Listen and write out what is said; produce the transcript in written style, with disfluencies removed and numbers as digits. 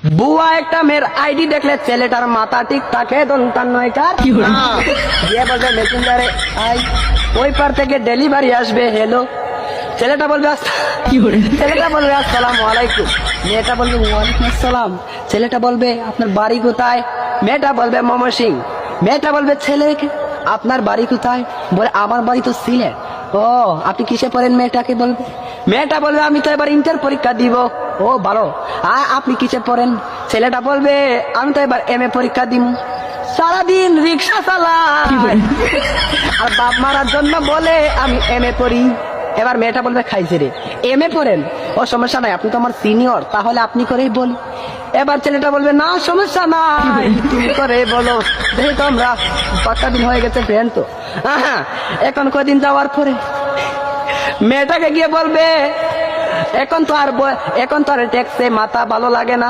বুয়া একটা মেয়ের আইডি দেখলে ছেলেটার মাথা ঠিক থাকে দন্তান নয়কার দিয়ে বলবে মেসেঞ্জারে আই ওই পার থেকে ডেলিভারি আসবে হেলো ছেলেটা বলবে ছেলেটা বলবে আসসালামু আলাইকুম মেয়েটা বলবে ওয়ালাইকুম আসসালাম ছেলেটা বলবে আপনার বাড়ি কোথায় মেয়েটা বলবে ময়মনসিংহ মেয়েটা বলবে ছেলেকে আপনার বাড়ি কোথায় বলে আমার বাড়ি তো সিলেট ও আপনি কিসে পড়েন মেয়েটাকে বলবে মেয়েটা বলবে আমি তো এবার ইন্টার পরীক্ষা দিব ও ভালো আপনি কিসে পড়েন ছেলেটা বলবে আমি তো এবার এমএ পরীক্ষা দিব সারাদিন রিক্সা চালাই আর বাপ মারার জন্য বলে আমি এমএ পড়ি এবার মেয়েটা বলবে খাইছে রে এমএ পড়েন ও সমস্যা নাই আপনি তো আমার সিনিয়র তাহলে আপনি করেই বলি এবার ছেলেটা বলবে না সমস্যা নাই তুমি করে বলো যেহেতু আমরা পাক্কা দিন হয়ে গেছে ফ্রেন্ড তো এখন কদিন যাওয়ার পরে মেয়েটাকে গিয়ে বলবে এখন তো আর ট্যাক্সে মাথা ভালো লাগে না